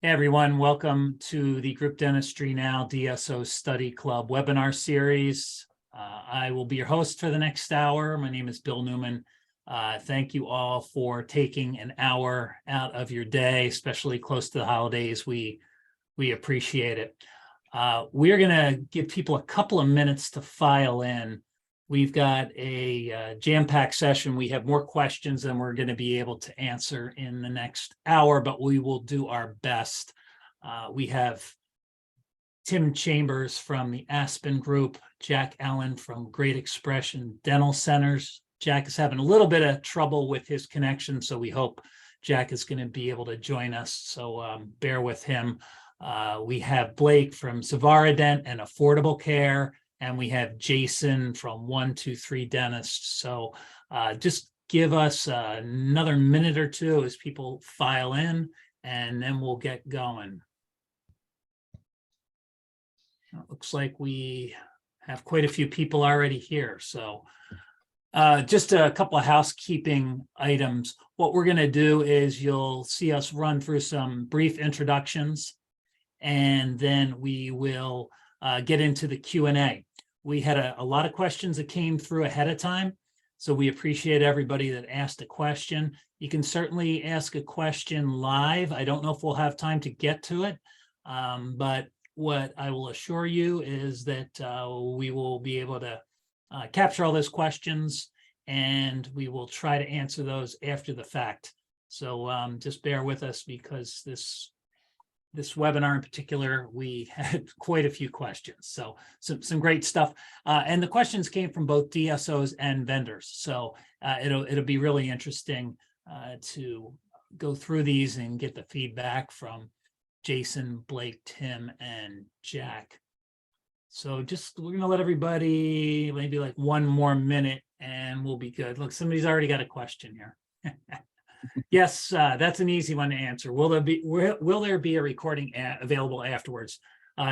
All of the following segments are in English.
Hey everyone, welcome to the Group Dentistry Now DSO Study Club webinar series. I will be your host for the next hour. My name is Bill Newman. Thank you all for taking an hour out of your day, especially close to the holidays. We appreciate it. We're going to give people a couple of minutes to file in. We've got a jam-packed session. We have more questions than we're going to be able to answer in the next hour, but we will do our best. We have Tim Chambers from the Aspen Group, Jack Allen from Great Expression Dental Centers. Jack is having a little bit of trouble with his connection, so we hope Jack is going to be able to join us, so bear with him. We have Blake from Sevaredent and Affordable Care, and we have Jason from 123 Dentists. So just give us another minute or two as people file in, and then we'll get going. It looks like we have quite a few people already here. So just a couple of housekeeping items. What we're going to do is you'll see us run through some brief introductions, and then we will get into the Q&A. We had a lot of questions that came through ahead of time, so we appreciate everybody that asked a question. You can certainly ask a question live. I don't know if we'll have time to get to it, but what I will assure you is that we will be able to capture all those questions, and we will try to answer those after the fact. So just bear with us, because this webinar in particular, we had quite a few questions. So some great stuff. And the questions came from both DSOs and vendors. So it'll be really interesting to go through these and get the feedback from Jason, Blake, Tim, and Jack. So we're gonna let everybody maybe like one more minute and we'll be good. Look, somebody's already got a question here. Yes, that's an easy one to answer. Will there be a recording available afterwards?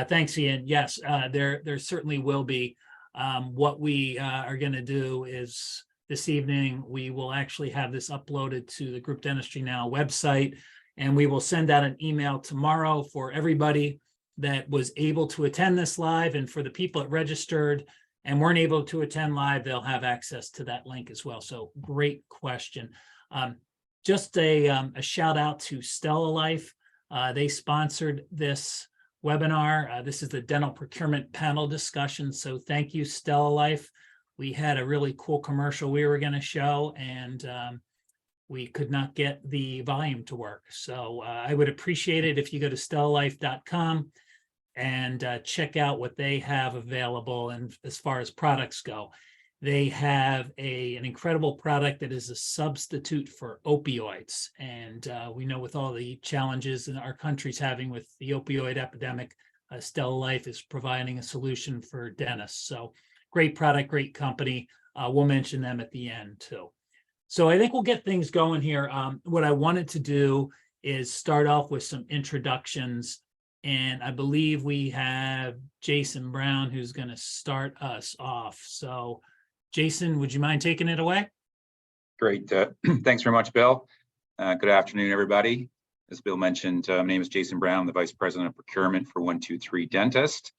Thanks, Ian. Yes, there certainly will be. What we are going to do is this evening, we will actually have this uploaded to the Group Dentistry Now website, and we will send out an email tomorrow for everybody that was able to attend this live, and for the people that registered and weren't able to attend live, they'll have access to that link as well. So great question. Just a shout out to Stella Life. They sponsored this webinar. This is the dental procurement panel discussion. So thank you, Stella Life. We had a really cool commercial we were going to show, and we could not get the volume to work. So I would appreciate it if you go to stellalife.com and check out what they have available. And as far as products go, they have an incredible product that is a substitute for opioids. And we know with all the challenges in our country's having with the opioid epidemic, Stella Life is providing a solution for dentists. So great product, great company. We'll mention them at the end too. So I think we'll get things going here. What I wanted to do is start off with some introductions. And I believe we have Jason Brown who's going to start us off. So Jason, would you mind taking it away? Great. Thanks very much, Bill. Good afternoon, everybody. As Bill mentioned, my name is Jason Brown, the Vice President of Procurement for 123 Dentist.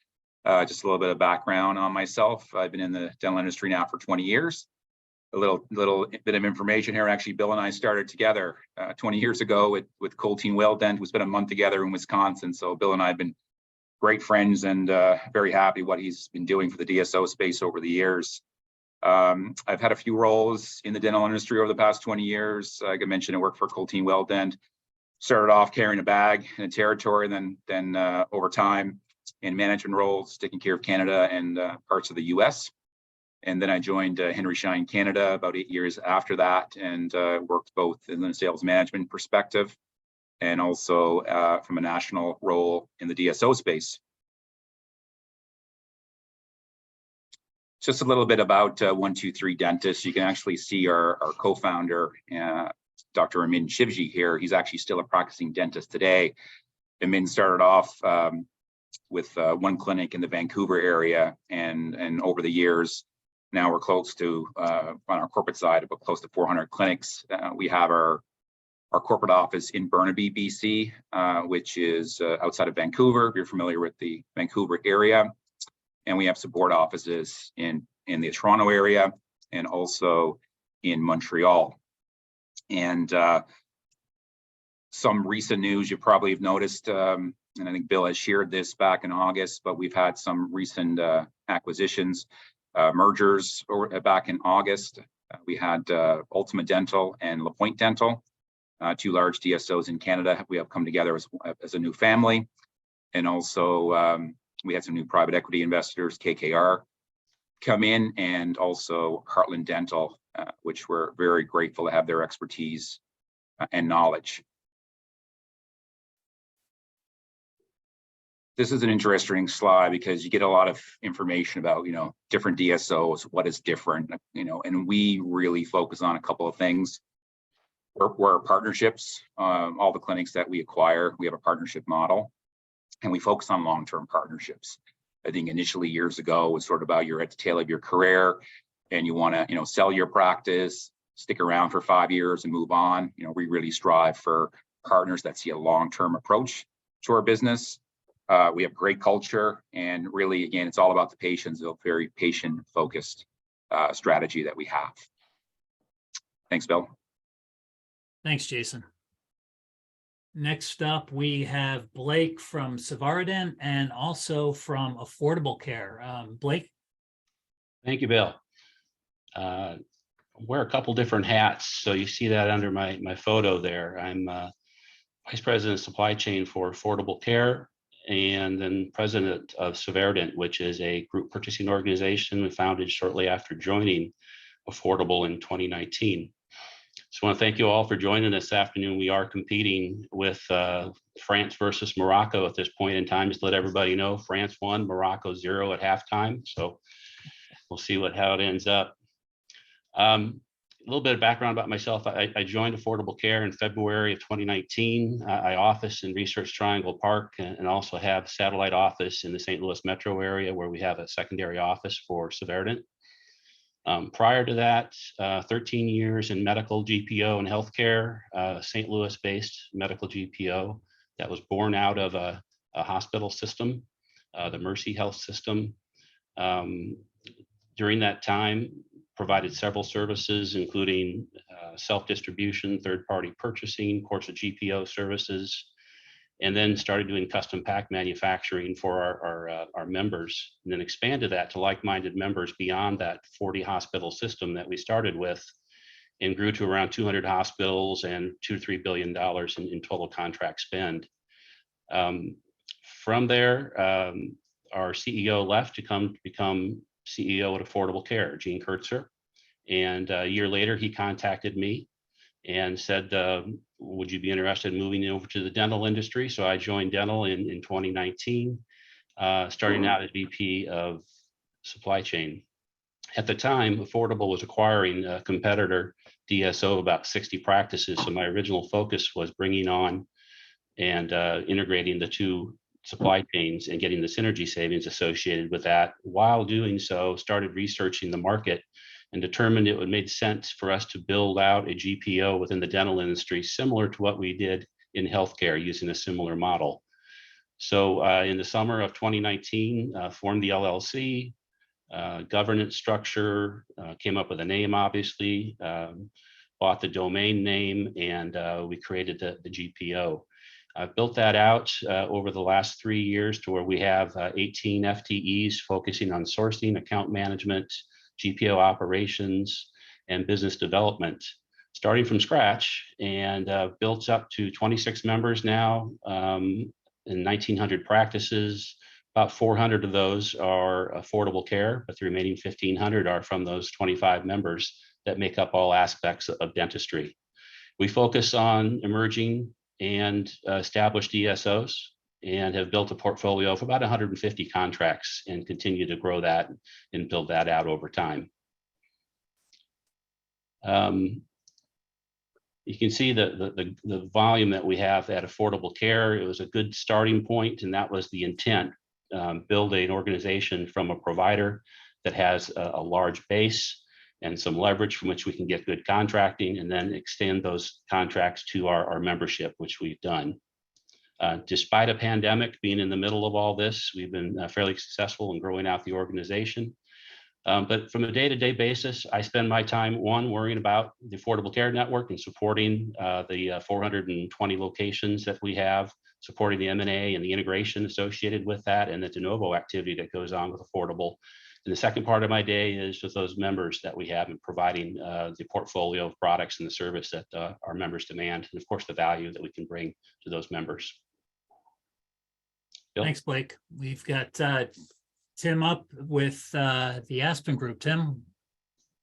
Just a little bit of background on myself. I've been in the dental industry now for 20 years. A little bit of information here. Actually, Bill and I started together 20 years ago with Colteen Dent. We spent a month together in Wisconsin. So Bill and I have been great friends, and very happy what he's been doing for the DSO space over the years. I've had a few roles in the dental industry over the past 20 years. Like I mentioned, I worked for Colteen Dent. Started off carrying a bag in a territory, then over time in management roles, taking care of Canada and parts of the US. And then I joined Henry Schein Canada about 8 years after that, and worked both in the sales management perspective and also from a national role in the DSO space. Just a little bit about 123 Dentists. You can actually see our co-founder, Dr. Amin Shivji here. He's actually still a practicing dentist today. Amin started off with one clinic in the Vancouver area, and over the years, now we're close to, on our corporate side, about close to 400 clinics. We have our our corporate office in Burnaby, BC, which is outside of Vancouver, if you're familiar with the Vancouver area. And we have support offices in the Toronto area and also in Montreal. And some recent news you probably have noticed, and I think Bill has shared this back in August, but we've had some recent acquisitions, mergers back in August. We had Ultima Dental and La Pointe Dental, two large DSOs in Canada. We have come together as a new family. And also we had some new private equity investors, KKR, come in, and also Heartland Dental, which we're very grateful to have their expertise and knowledge. This is an interesting slide because you get a lot of information about, different DSOs, what is different, and we really focus on a couple of things. We're partnerships. All the clinics that we acquire, we have a partnership model, and we focus on long-term partnerships. I think initially years ago it was sort of about you're at the tail of your career and you want to, sell your practice, stick around for 5 years and move on. We really strive for partners that see a long-term approach to our business. We have great culture, and really, again, it's all about the patients, a very patient-focused strategy that we have. Thanks, Bill. Thanks, Jason. Next up, we have Blake from Sevaredent and also from Affordable Care. Blake? Thank you, Bill. Wear a couple different hats, so you see that under my photo there. I'm Vice President of Supply Chain for Affordable Care, and then President of Sevaredent, which is a group purchasing organization we founded shortly after joining Affordable in 2019. Just want to thank you all for joining this afternoon. We are competing with France versus Morocco at this point in time. Just to let everybody know, France won, Morocco 0 at halftime. So we'll see how it ends up. A little bit of background about myself. I joined Affordable Care in February of 2019. I office in Research Triangle Park and also have satellite office in the St. Louis metro area where we have a secondary office for Sevaredent. Prior to that, 13 years in medical GPO and healthcare, St. Louis-based medical GPO that was born out of a hospital system, the Mercy Health System. During that time, provided several services, including self-distribution, third-party purchasing, course of GPO services, and then started doing custom pack manufacturing for our members, and then expanded that to like-minded members beyond that 40 hospital system that we started with, and grew to around 200 hospitals and $2 to $3 billion in total contract spend. From there, our CEO left to become CEO at Affordable Care, Gene Kurtzer. And a year later, he contacted me and said, would you be interested in moving over to the dental industry? So I joined dental in 2019, starting out as VP of supply chain. At the time, Affordable was acquiring a competitor, DSO, about 60 practices. So my original focus was bringing on and integrating the two supply chains and getting the synergy savings associated with that. While doing so, started researching the market and determined it would make sense for us to build out a GPO within the dental industry, similar to what we did in healthcare using a similar model. So in the summer of 2019, formed the LLC, governance structure, came up with a name, obviously, bought the domain name, and we created the GPO. I've built that out over the last 3 years to where we have 18 FTEs focusing on sourcing, account management, GPO operations, and business development, starting from scratch, and built up to 26 members now in 1,900 practices. About 400 of those are Affordable Care, but the remaining 1,500 are from those 25 members that make up all aspects of dentistry. We focus on emerging and established DSOs and have built a portfolio of about 150 contracts and continue to grow that and build that out over time. You can see the volume that we have at Affordable Care. It was a good starting point, and that was the intent. Build an organization from a provider that has a large base and some leverage from which we can get good contracting and then extend those contracts to our membership, which we've done. Despite a pandemic, being in the middle of all this, we've been fairly successful in growing out the organization. But from a day-to-day basis, I spend my time, one, worrying about the Affordable Care Network and supporting the 420 locations that we have, supporting the M&A and the integration associated with that, and the de novo activity that goes on with Affordable. And the second part of my day is with those members that we have and providing the portfolio of products and the service that our members demand, and of course, the value that we can bring to those members. Bill? Thanks, Blake. We've got Tim up with the Aspen Group. Tim?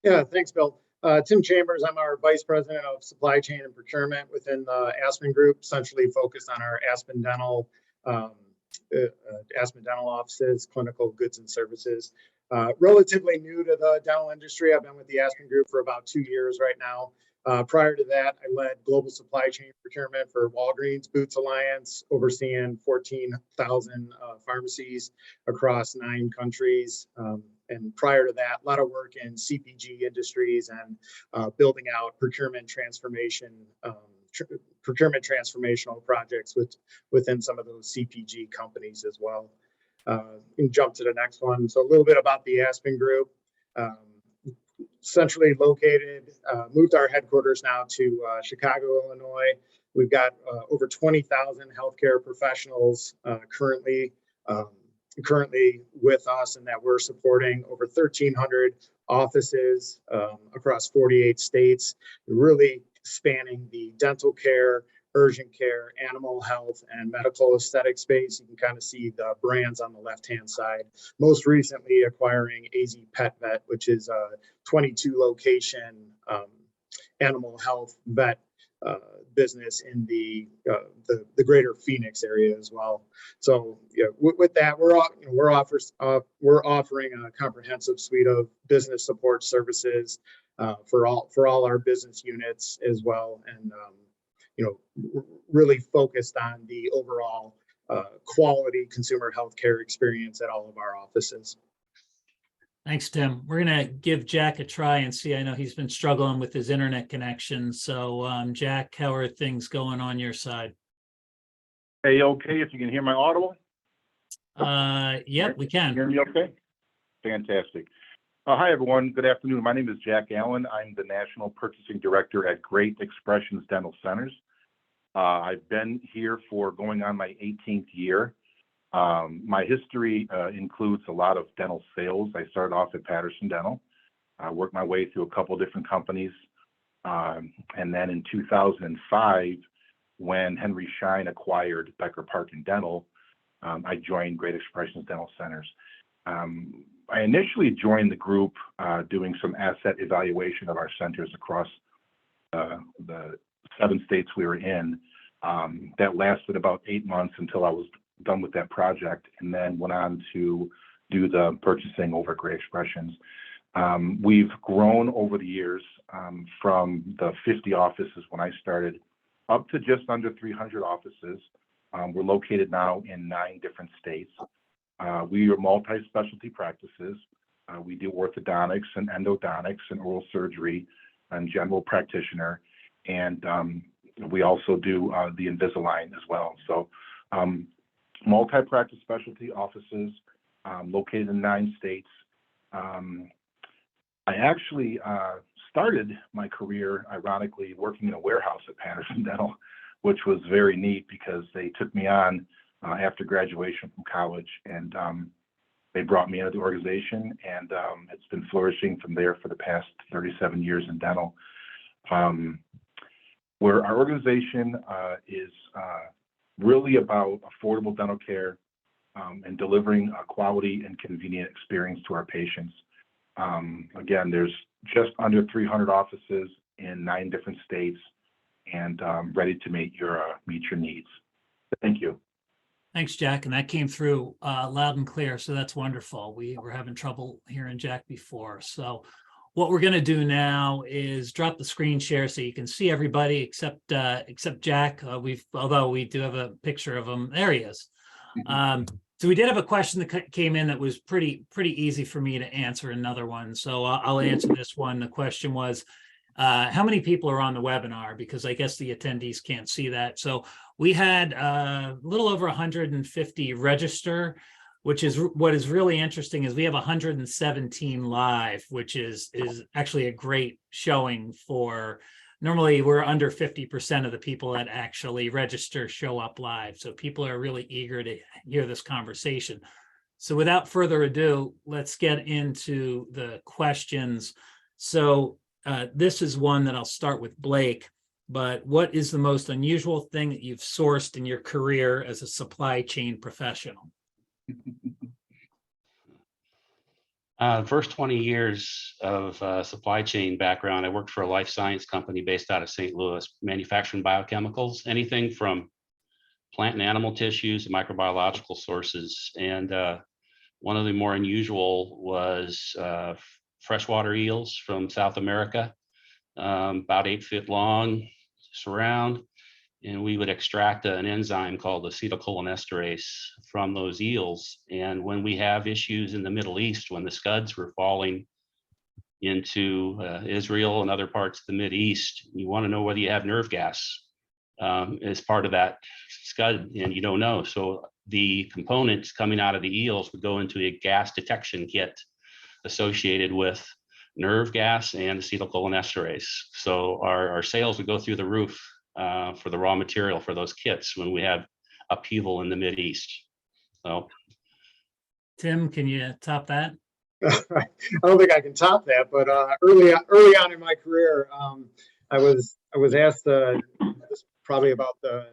Yeah, thanks, Bill. Tim Chambers, I'm our Vice President of Supply Chain and Procurement within the Aspen Group, essentially focused on our Aspen Dental offices, clinical goods and services. Relatively new to the dental industry. I've been with the Aspen Group for about 2 years right now. Prior to that, I led global supply chain procurement for Walgreens Boots Alliance, overseeing 14,000 pharmacies across 9 countries. And prior to that, a lot of work in CPG industries and building out procurement transformational projects within some of those CPG companies as well. You can jump to the next one. So a little bit about the Aspen Group. Centrally located, moved our headquarters now to Chicago, Illinois. We've got over 20,000 healthcare professionals currently with us, and that we're supporting over 1,300 offices across 48 states, really spanning the dental care, urgent care, animal health, and medical aesthetic space. You can kind of see the brands on the left-hand side. Most recently acquiring AZ Pet Vet, which is a 22 location animal health vet business in the greater Phoenix area as well. So yeah, with that, we're offering a comprehensive suite of business support services for all our business units as well, and really focused on the overall quality consumer healthcare experience at all of our offices. Thanks, Tim. We're going to give Jack a try and see. I know he's been struggling with his internet connection. So, Jack, how are things going on your side? Hey, okay, if you can hear my audible? Yeah, we can. Hear me okay? Fantastic. Hi, everyone. Good afternoon. My name is Jack Allen. I'm the National Purchasing Director at Great Expressions Dental Centers. I've been here for going on my 18th year. My history includes a lot of dental sales. I started off at Patterson Dental. I worked my way through a couple different companies. And then in 2005, when Henry Schein acquired Becker Park and Dental, I joined Great Expressions Dental Centers. I initially joined the group doing some asset evaluation of our centers across the 7 states we were in. That lasted about 8 months until I was done with that project, and then went on to do the purchasing over Great Expressions. We've grown over the years from the 50 offices when I started up to just under 300 offices. We're located now in 9 different states. We are multi-specialty practices. We do orthodontics and endodontics and oral surgery and general practitioner. And we also do the Invisalign as well. So multi-practice specialty offices located in 9 states. I actually started my career, ironically, working in a warehouse at Patterson Dental, which was very neat because they took me on after graduation from college, and they brought me into the organization, and it's been flourishing from there for the past 37 years in dental. Where our organization is really about affordable dental care and delivering a quality and convenient experience to our patients. Again, there's just under 300 offices in 9 different states, and ready to meet your needs. Thank you. Thanks, Jack. And that came through loud and clear. So that's wonderful. We were having trouble hearing Jack before. So what we're going to do now is drop the screen share so you can see everybody except Jack. Although we do have a picture of him. There he is. So we did have a question that came in that was pretty easy for me to answer, another one. So I'll answer this one. The question was, how many people are on the webinar? Because I guess the attendees can't see that. So we had a little over 150 register, which is what is really interesting is we have 117 live, which is actually a great showing for, normally we're under 50% of the people that actually register show up live. So people are really eager to hear this conversation. So without further ado, let's get into the questions. So this is one that I'll start with Blake, but what is the most unusual thing that you've sourced in your career as a supply chain professional? First 20 years of supply chain background, I worked for a life science company based out of St. Louis, manufacturing biochemicals, anything from plant and animal tissues to microbiological sources. And one of the more unusual was freshwater eels from South America, about 8 feet long, surround. And we would extract an enzyme called acetylcholinesterase from those eels. And when we have issues in the Middle East, when the scuds were falling into Israel and other parts of the Middle East, you want to know whether you have nerve gas as part of that scud, and you don't know. So the components coming out of the eels would go into a gas detection kit associated with nerve gas and acetylcholinesterase. So our sales would go through the roof for the raw material for those kits when we have upheaval in the Mideast. So, Tim, can you top that? I don't think I can top that, but early on in my career, I was asked probably about the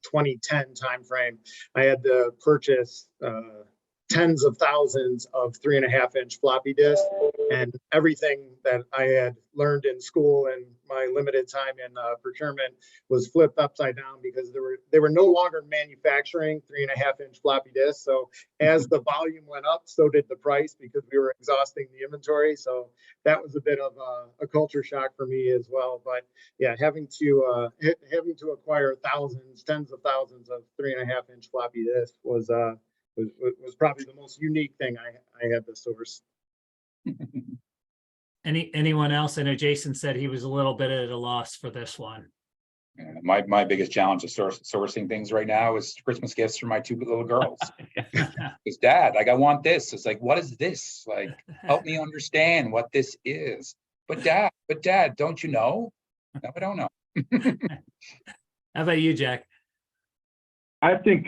2010 timeframe. I had to purchase tens of thousands of 3.5-inch floppy disks, and everything that I had learned in school and my limited time in procurement was flipped upside down because they were no longer manufacturing 3.5-inch floppy disks. So as the volume went up, so did the price because we were exhausting the inventory. So that was a bit of a culture shock for me as well. But yeah, having to acquire tens of thousands of 3.5-inch floppy disks was probably the most unique thing I had to source. Anyone else? I know Jason said he was a little bit at a loss for this one. My biggest challenge of sourcing things right now is Christmas gifts for my 2 little girls. It's Dad, like, I want this. It's like, what is this? Like, help me understand what this is. But Dad, don't you know? No, I don't know. How about you, Jack? I think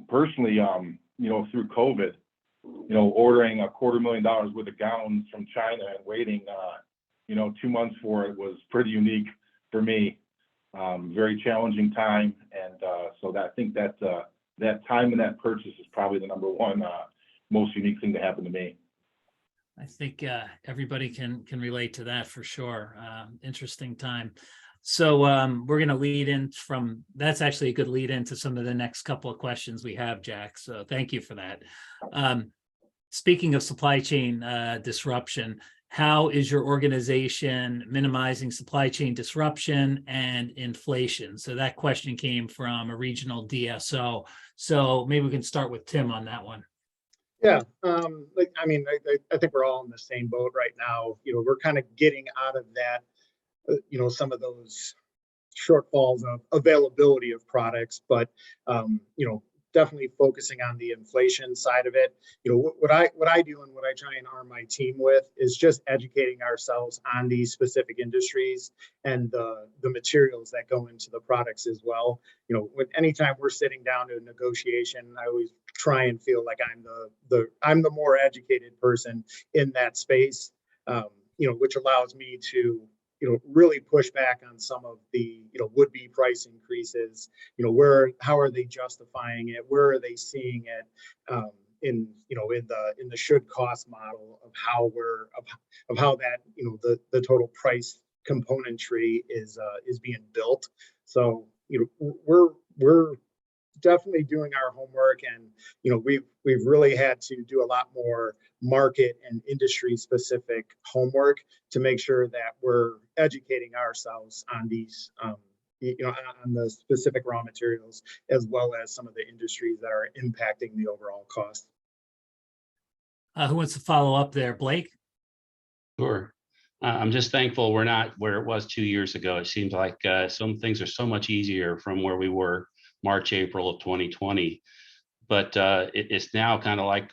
personally, through COVID, ordering $250,000 worth of gowns from China and waiting, 2 months for it was pretty unique for me. Very challenging time, and so I think that time and that purchase is probably the number one most unique thing to happen to me. I think everybody can relate to that for sure. Interesting time. So we're going to lead in from, that's actually a good lead into some of the next couple of questions we have, Jack. So thank you for that. Speaking of supply chain disruption, how is your organization minimizing supply chain disruption and inflation? So that question came from a regional DSO. So maybe we can start with Tim on that one. Yeah, I think we're all in the same boat right now. We're kind of getting out of that. Some of those shortfalls of availability of products, but definitely focusing on the inflation side of it. What I do and what I try and arm my team with is just educating ourselves on these specific industries and the materials that go into the products as well. Anytime we're sitting down to a negotiation, I always try and feel like I'm the more educated person in that space, which allows me to really push back on some of the, would-be price increases. How are they justifying it? Where are they seeing it in the should cost model of how that, the total price componentry is being built. So, we're definitely doing our homework, and we've really had to do a lot more market and industry specific homework to make sure that we're educating ourselves on these on the specific raw materials, as well as some of the industries that are impacting the overall cost. Who wants to follow up there? Blake? Sure. I'm just thankful we're not where it was 2 years ago. It seems like some things are so much easier from where we were March, April of 2020. But it's now kind of like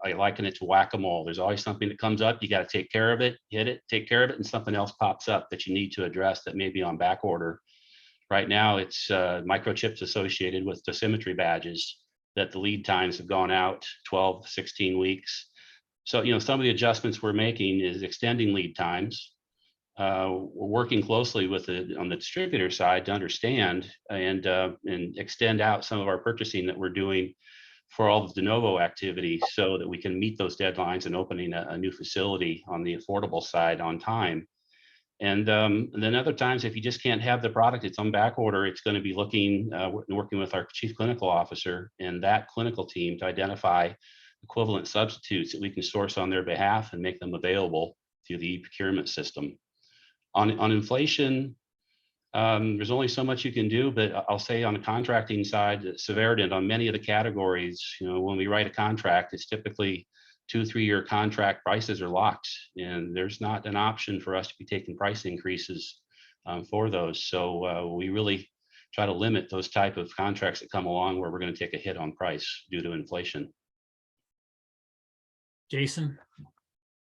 I liken it to whack-a-mole. There's always something that comes up. You got to take care of it, hit it, take care of it, and something else pops up that you need to address that may be on back order. Right now, it's microchips associated with dosimetry badges that the lead times have gone out 12, 16 weeks. So, some of the adjustments we're making is extending lead times. We're working closely with on the distributor side to understand and extend out some of our purchasing that we're doing for all the de novo activity so that we can meet those deadlines and opening a new facility on the affordable side on time. And then other times, if you just can't have the product, it's on back order, it's going to be working with our chief clinical officer and that clinical team to identify equivalent substitutes that we can source on their behalf and make them available through the procurement system. On inflation, there's only so much you can do, but I'll say on the contracting side, Sevaredent on many of the categories, when we write a contract, it's typically 2-3 year contract prices are locked, and there's not an option for us to be taking price increases for those. So we really try to limit those type of contracts that come along where we're going to take a hit on price due to inflation. Jason?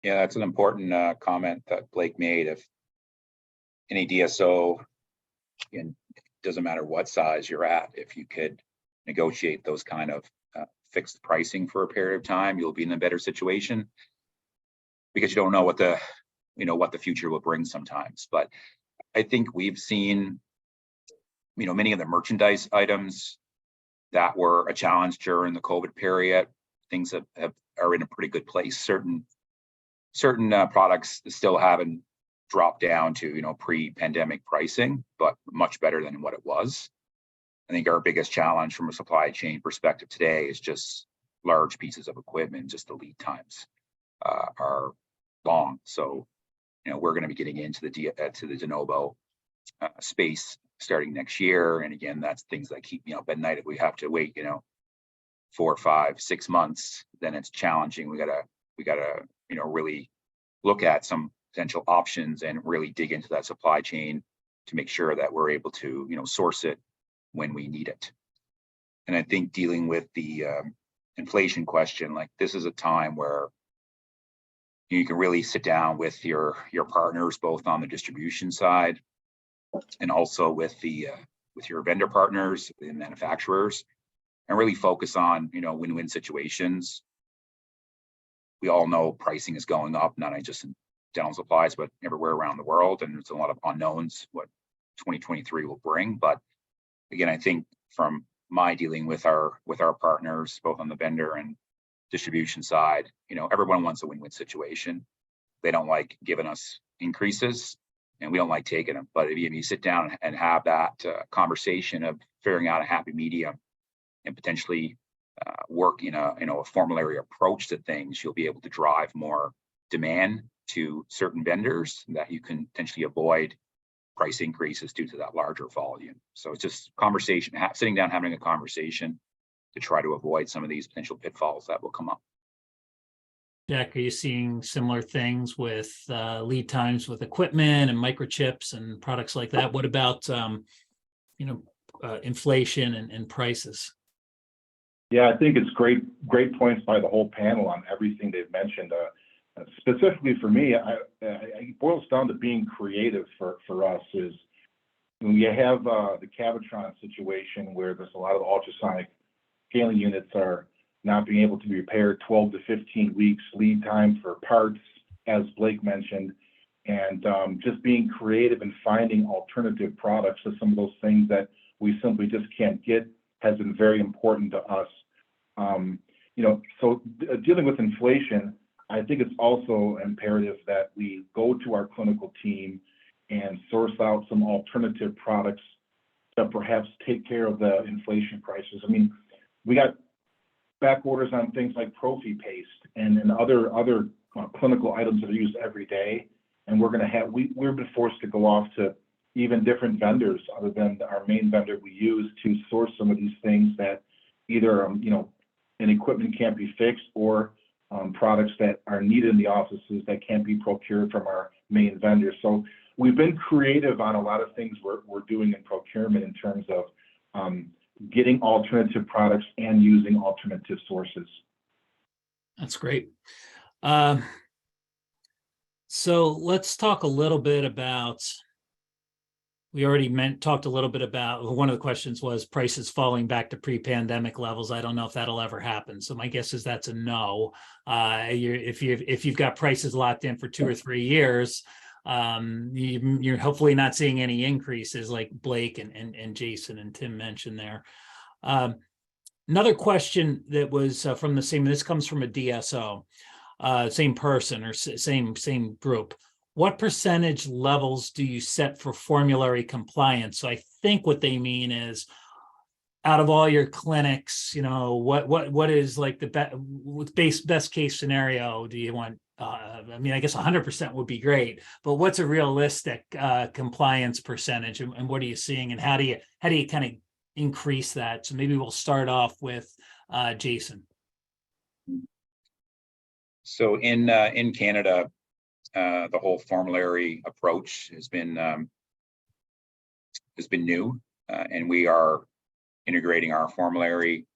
Yeah, that's an important comment that Blake made. If any DSO, and it doesn't matter what size you're at, if you could negotiate those kind of fixed pricing for a period of time, you'll be in a better situation, because you don't know what the future will bring sometimes. But I think we've seen, many of the merchandise items that were a challenge during the COVID period, things are in a pretty good place. Certain products still haven't dropped down to pre-pandemic pricing, but much better than what it was. I think our biggest challenge from a supply chain perspective today is just large pieces of equipment. Just the lead times are long. So we're going to be getting into the de novo space starting next year, and again, that's things that keep me up at night. If we have to wait 4, 5, 6 months, then it's challenging. We gotta really look at some potential options and really dig into that supply chain to make sure that we're able to source it when we need it. And I think dealing with the inflation question, like, this is a time where you can really sit down with your partners, both on the distribution side and also with your vendor partners and manufacturers, and really focus on win-win situations. We all know pricing is going up, not just in dental supplies, but everywhere around the world, and there's a lot of unknowns what 2023 will bring. But again, I think from my dealing with our partners, both on the vendor and distribution side, everyone wants a win-win situation. They don't like giving us increases, and we don't like taking them. But if you sit down and have that conversation of figuring out a happy medium and potentially work a formulary approach to things, you'll be able to drive more demand to certain vendors that you can potentially avoid price increases due to that larger volume. So it's just conversation, sitting down, having a conversation to try to avoid some of these potential pitfalls that will come up. Jack, are you seeing similar things with lead times with equipment and microchips and products like that? What about inflation and prices? Yeah, I think it's great points by the whole panel on everything they've mentioned. Specifically for me, it boils down to being creative for us. Is when you have the Cavitron situation where there's a lot of ultrasonic scaling units are not being able to be repaired, 12 to 15 weeks lead time for parts, as Blake mentioned, and just being creative and finding alternative products to some of those things that we simply just can't get has been very important to us. So dealing with inflation, I think it's also imperative that we go to our clinical team and source out some alternative products that perhaps take care of the inflation prices. I mean, we got back orders on things like Prophy paste and other clinical items that are used every day, and we've been forced to go off to even different vendors other than our main vendor we use to source some of these things that either, an equipment can't be fixed, or products that are needed in the offices that can't be procured from our main vendor. So we've been creative on a lot of things we're doing in procurement in terms of getting alternative products and using alternative sources. That's great. So let's talk a little bit about, we already talked a little bit about, one of the questions was prices falling back to pre-pandemic levels. I don't know if that'll ever happen. So my guess is that's a no. If you've got prices locked in for 2 or 3 years, you're hopefully not seeing any increases like Blake and Jason and Tim mentioned there. Another question that was from the same, this comes from a DSO, same person or same group. What percentage levels do you set for formulary compliance? So I think what they mean is, out of all your clinics, what is like the best case scenario? Do you want, I guess 100% would be great, but what's a realistic compliance percentage, and what are you seeing, and how do you kind of increase that? So maybe we'll start off with Jason. So in Canada, the whole formulary approach has been new, and we are integrating our formulary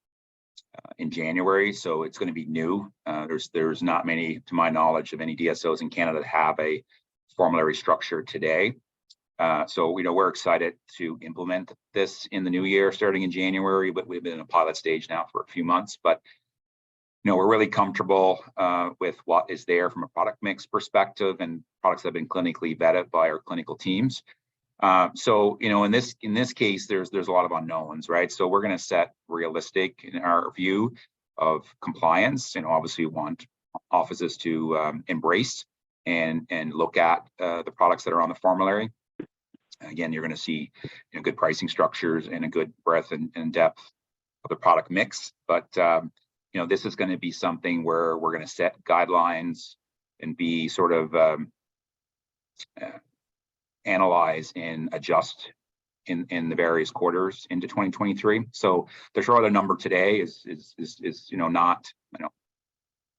in January. So it's going to be new. There's not many, to my knowledge, of any DSOs in Canada that have a formulary structure today. So we're excited to implement this in the new year, starting in January. But we've been in a pilot stage now for a few months. But we're really comfortable with what is there from a product mix perspective, and products that have been clinically vetted by our clinical teams. So in this case, there's a lot of unknowns, right? So we're going to set realistic in our view of compliance, and obviously want offices to embrace and look at the products that are on the formulary. Again, you're going to see good pricing structures and a good breadth and depth of the product mix, but this is going to be something where we're going to set guidelines and be sort of analyze and adjust in the various quarters into 2023. So the short of the number today is not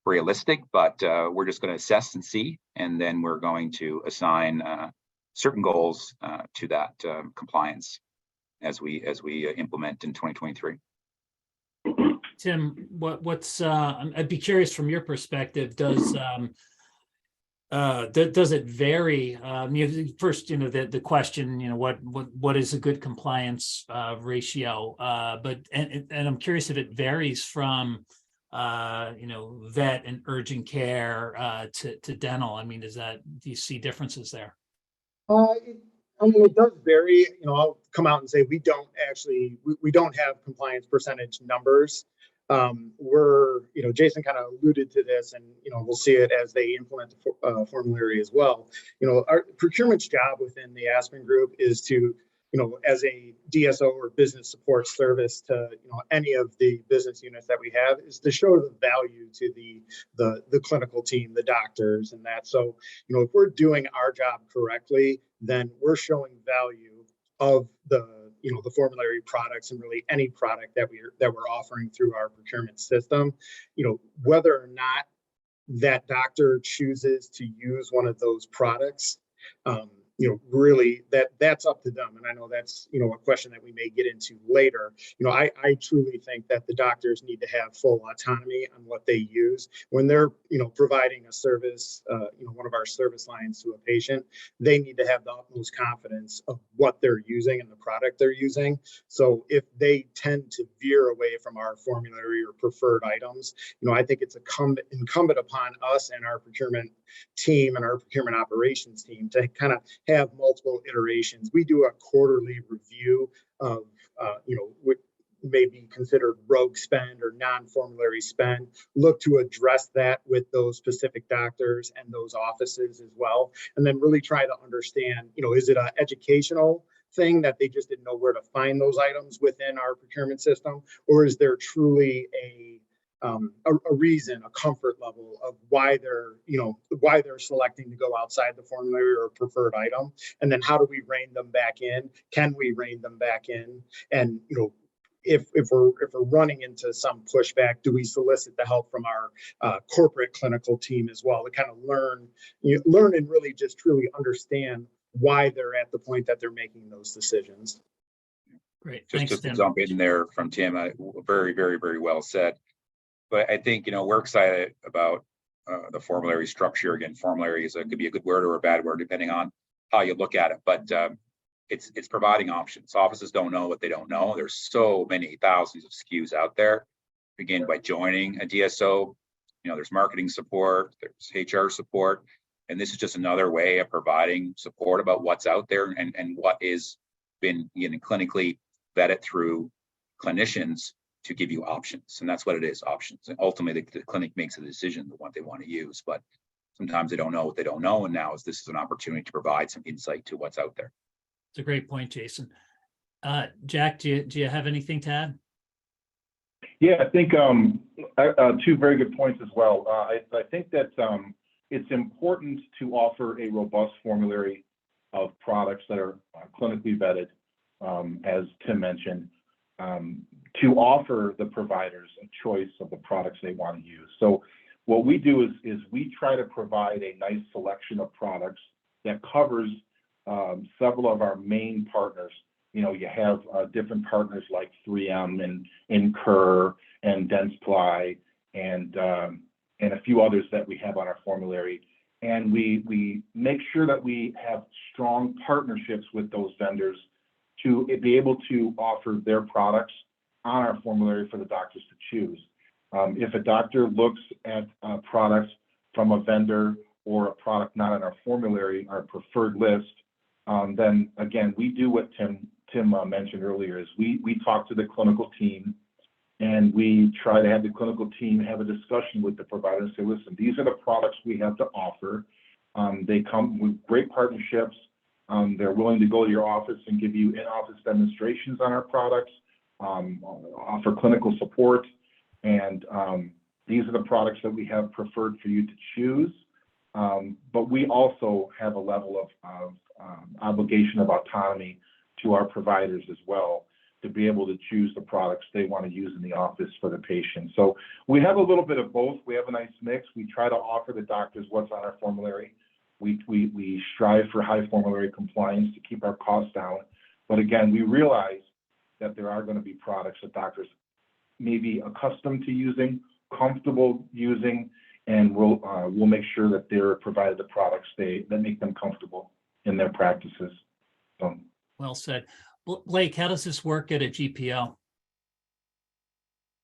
realistic, but we're just going to assess and see, and then we're going to assign certain goals to that compliance as we implement in 2023. Tim, what's I'd be curious from your perspective, does it vary? First, the question, what is a good compliance ratio? But I'm curious if it varies from vet and urgent care to dental. Do you see differences there? It does vary. I'll come out and say we don't have compliance percentage numbers. Jason kind of alluded to this, and we'll see it as they implement the formulary as well. Our procurement's job within the Aspen Group is to, as a DSO or business support service to any of the business units that we have, is to show the value to the clinical team, the doctors, and that. So if we're doing our job correctly, then we're showing value of the formulary products, and really any product that we're offering through our procurement system. Whether or not that doctor chooses to use one of those products, really that's up to them. And I know that's a question that we may get into later. I truly think that the doctors need to have full autonomy on what they use when they're providing a service, one of our service lines to a patient. They need to have the utmost confidence of what they're using and the product they're using. So if they tend to veer away from our formulary or preferred items, I think it's incumbent upon us and our procurement team and our procurement operations team to kind of have multiple iterations. We do a quarterly review of what may be considered rogue spend or non-formulary spend, look to address that with those specific doctors and those offices as well, and then really try to understand, is it an educational thing that they just didn't know where to find those items within our procurement system, or is there truly a a reason, a comfort level of why they're selecting to go outside the formulary or preferred item. And then how do we rein them back in? Can we rein them back in? And, if we're running into some pushback, do we solicit the help from our corporate clinical team as well to kind of learn and really just truly understand why they're at the point that they're making those decisions. Great. Just Thanks, to Tim. jump in there from Tim, very, very, very well said. But I think, we're excited about the formulary structure. Again, formulary could be a good word or a bad word, depending on how you look at it. But it's providing options. Offices don't know what they don't know. There's so many thousands of SKUs out there. Begin by joining a DSO. There's marketing support, there's HR support, and this is just another way of providing support about what's out there and what is been clinically vetted through clinicians to give you options. And that's what it is, options. And ultimately, the clinic makes a decision on what they want to use, but sometimes they don't know what they don't know. And now this is an opportunity to provide some insight to what's out there. It's a great point, Jason. Jack, do you have anything to add? Yeah, I think two very good points as well. I think that it's important to offer a robust formulary of products that are clinically vetted, as Tim mentioned, to offer the providers a choice of the products they want to use. So what we do is we try to provide a nice selection of products that covers several of our main partners. You have different partners like 3M and Incur and Dentsply and a few others that we have on our formulary. And we make sure that we have strong partnerships with those vendors to be able to offer their products on our formulary for the doctors to choose. If a doctor looks at products from a vendor or a product not on our formulary, our preferred list, then again, we do what Tim mentioned earlier, is we talk to the clinical team and we try to have the clinical team have a discussion with the provider and say, listen, these are the products we have to offer. They come with great partnerships. They're willing to go to your office and give you in-office demonstrations on our products, offer clinical support. And these are the products that we have preferred for you to choose. But we also have a level of obligation of autonomy to our providers as well, to be able to choose the products they want to use in the office for the patient. So we have a little bit of both. We have a nice mix. We try to offer the doctors what's on our formulary. We strive for high formulary compliance to keep our costs down. But again, we realize that there are going to be products that doctors may be accustomed to using, comfortable using, and we'll make sure that they're provided the products that make them comfortable in their practices. So. Well said. Blake, how does this work at a GPO?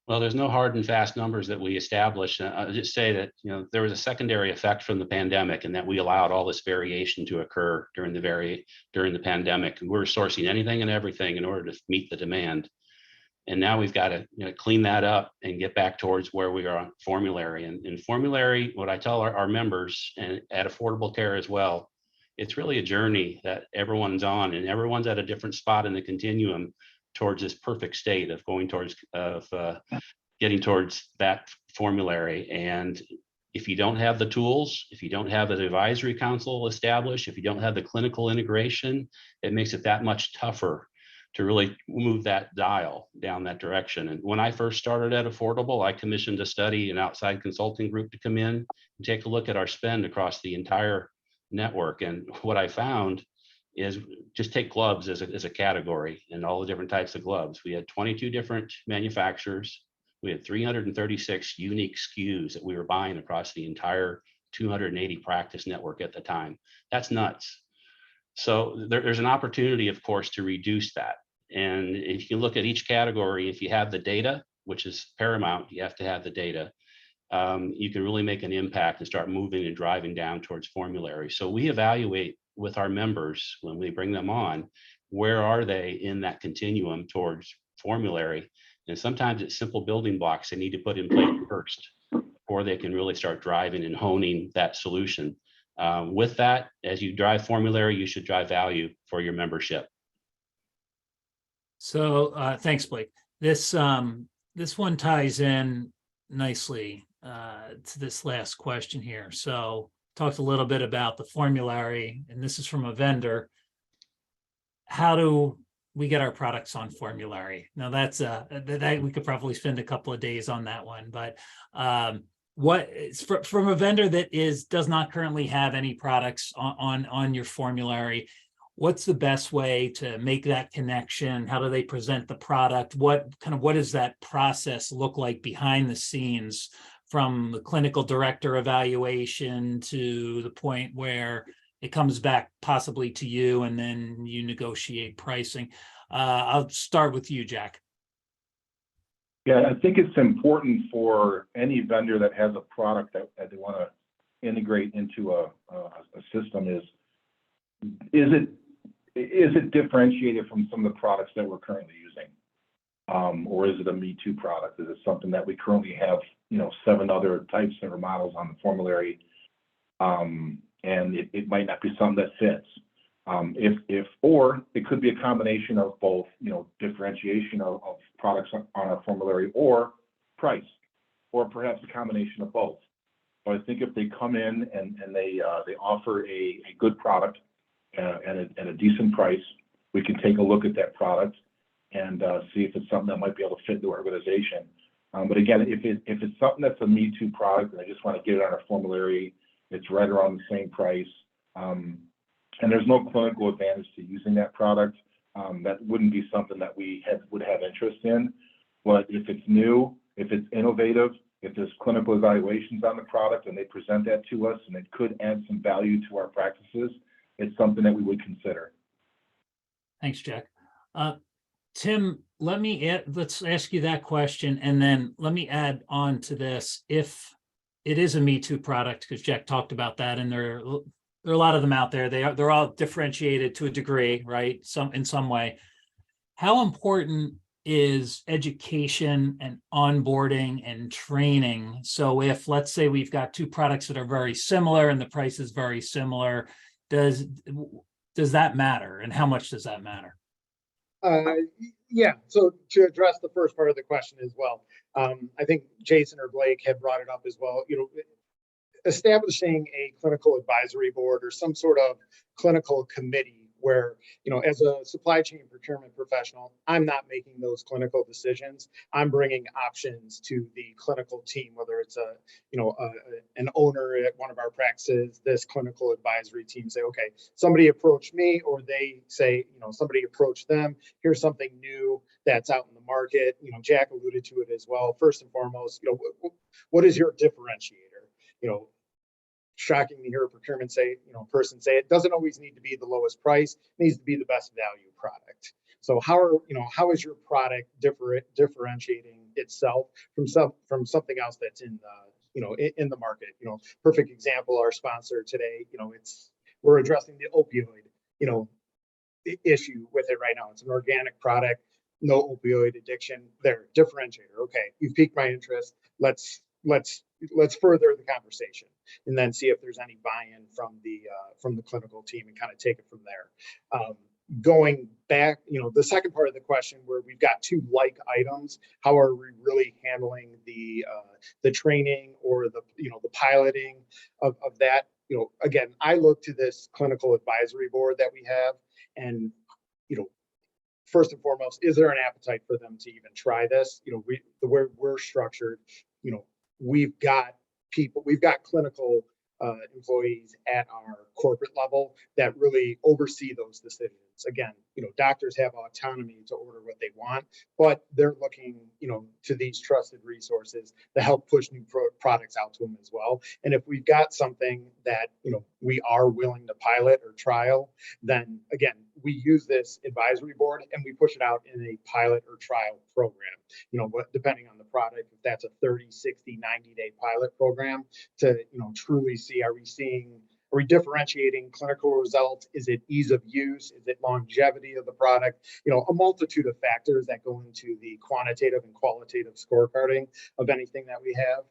Well, there's no hard and fast numbers that we establish. I'll just say that there was a secondary effect from the pandemic, and that we allowed all this variation to occur during the pandemic. We were sourcing anything and everything in order to meet the demand. And now we've got to clean that up and get back towards where we are on formulary. And in formulary, what I tell our members, and at Affordable Care as well, it's really a journey that everyone's on, and everyone's at a different spot in the continuum towards this perfect state of getting towards that formulary. And if you don't have the tools, if you don't have an advisory council established, if you don't have the clinical integration, it makes it that much tougher to really move that dial down that direction. And when I first started at Affordable, I commissioned a study, an outside consulting group to come in and take a look at our spend across the entire network. And what I found is, just take gloves as a category, and all the different types of gloves. We had 22 different manufacturers. We had 336 unique SKUs that we were buying across the entire 280 practice network at the time. That's nuts. So there's an opportunity, of course, to reduce that. And if you look at each category, if you have the data, which is paramount, you have to have the data, you can really make an impact and start moving and driving down towards formulary. So we evaluate with our members when we bring them on, where are they in that continuum towards formulary? And sometimes it's simple building blocks they need to put in place first, or they can really start driving and honing that solution. With that, as you drive formulary, you should drive value for your membership. So thanks, Blake. This one ties in nicely to this last question here. So talked a little bit about the formulary, and this is from a vendor. How do we get our products on formulary? Now that's that we could probably spend a couple of days on that one, but what is from a vendor that does not currently have any products on your formulary, what's the best way to make that connection? How do they present the product? What does that process look like behind the scenes, from the clinical director evaluation to the point where it comes back possibly to you and then you negotiate pricing? I'll start with you, Jack. Yeah, I think it's important for any vendor that has a product that they want to integrate into a system is it differentiated from some of the products that we're currently using? Or is it a Me Too product? Is it something that we currently have, 7 other types or models on the formulary? And it might not be something that fits. Or it could be a combination of both, differentiation of products on our formulary, or price, or perhaps a combination of both. So I think if they come in and they offer a good product at a decent price, we can take a look at that product and see if it's something that might be able to fit the organization. But again, if it's something that's a Me Too product and I just want to get it on our formulary, it's right around the same price, and there's no clinical advantage to using that product, that wouldn't be something that we would have interest in. But if it's new, if it's innovative, if there's clinical evaluations on the product and they present that to us and it could add some value to our practices, it's something that we would consider. Thanks, Jack. Tim, let's ask you that question, and then let me add on to this. If it is a Me Too product, because Jack talked about that, and there are a lot of them out there. They're all differentiated to a degree, right? In some way. How important is education and onboarding and training? So if, let's say, we've got 2 products that are very similar and the price is very similar, does that matter, and how much does that matter? Yeah, so to address the first part of the question as well, I think Jason or Blake had brought it up as well. Establishing a clinical advisory board or some sort of clinical committee where, as a supply chain procurement professional, I'm not making those clinical decisions. I'm bringing options to the clinical team, whether it's an owner at one of our practices. This clinical advisory team say, okay, somebody approached me, or they say, somebody approached them. Here's something new that's out in the market. Jack alluded to it as well. First and foremost, what is your differentiator? Shocking to hear a procurement person say it doesn't always need to be the lowest price, it needs to be the best value product. So how is your product differentiating itself from something else that's in the market? Perfect example, our sponsor today, we're addressing the opioid issue with it right now. It's an organic product, no opioid addiction. Their differentiator. Okay, you've piqued my interest. Let's further the conversation and then see if there's any buy-in from the clinical team and kind of take it from there. Going back, the second part of the question, where we've got 2 like items, how are we really handling the training or the piloting of that? Again, I look to this clinical advisory board that we have, and first and foremost, is there an appetite for them to even try this? The way we're structured, we've got clinical employees at our corporate level that really oversee those decisions. Again, doctors have autonomy to order what they want, but they're looking, to these trusted resources to help push new products out to them as well. And if we've got something that, we are willing to pilot or trial, then again, we use this advisory board and we push it out in a pilot or trial program, depending on the product, if that's a 30, 60, 90-day pilot program to, truly see, are we differentiating clinical results? Is it ease of use? Is it longevity of the product? A multitude of factors that go into the quantitative and qualitative scorecarding of anything that we have.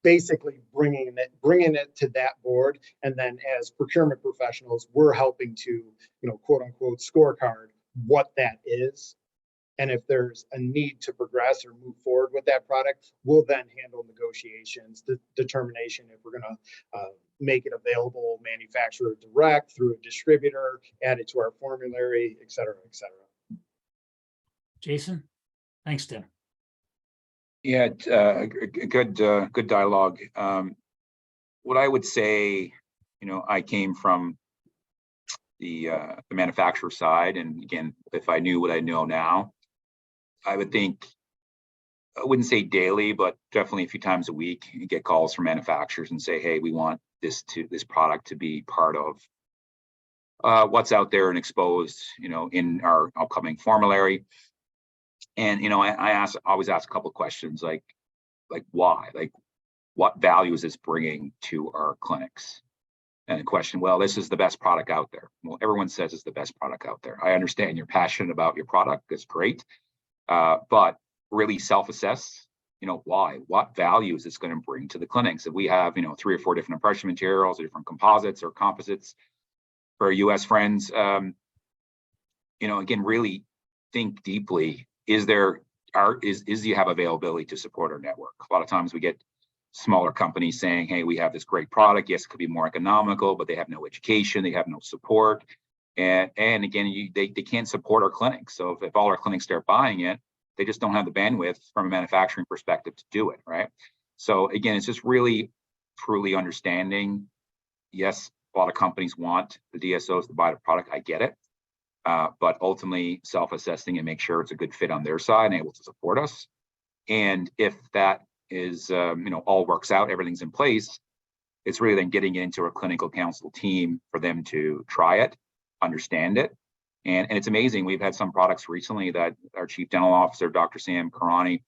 Basically bringing it to that board, and then as procurement professionals, we're helping to, quote unquote, scorecard what that is, And if there's a need to progress or move forward with that product, we'll then handle negotiations, the determination if we're going to make it available manufacturer direct through a distributor, add it to our formulary, et cetera, et cetera. Jason? Thanks, Tim. Yeah, good dialogue. What I would say, I came from the manufacturer side, and again, if I knew what I know now, I would think, I wouldn't say daily, but definitely a few times a week, you get calls from manufacturers and say, hey, we want this product to be part of what's out there and exposed, in our upcoming formulary. And, I always ask a couple of questions like why, like what value is this bringing to our clinics? And the question, well, this is the best product out there. Well, everyone says it's the best product out there. I understand you're passionate about your product. That's great. But really self-assess, why, what value is this going to bring to the clinics? If we have, 3 or 4 different impression materials or different composites or composites for our US friends, again, really think deeply. Do you have availability to support our network? A lot of times we get smaller companies saying, hey, we have this great product. Yes, it could be more economical, but they have no education, they have no support. And again, they can't support our clinics. So if all our clinics start buying it, they just don't have the bandwidth from a manufacturing perspective to do it, right? So again, it's just really, truly understanding, yes, a lot of companies want the DSOs to buy the product. I get it. But ultimately self-assessing and make sure it's a good fit on their side and able to support us. And if that is, all works out, everything's in place, it's really then getting it into a clinical counsel team for them to try it, understand it. And it's amazing. We've had some products recently that our chief dental officer, Dr. Sam Karani,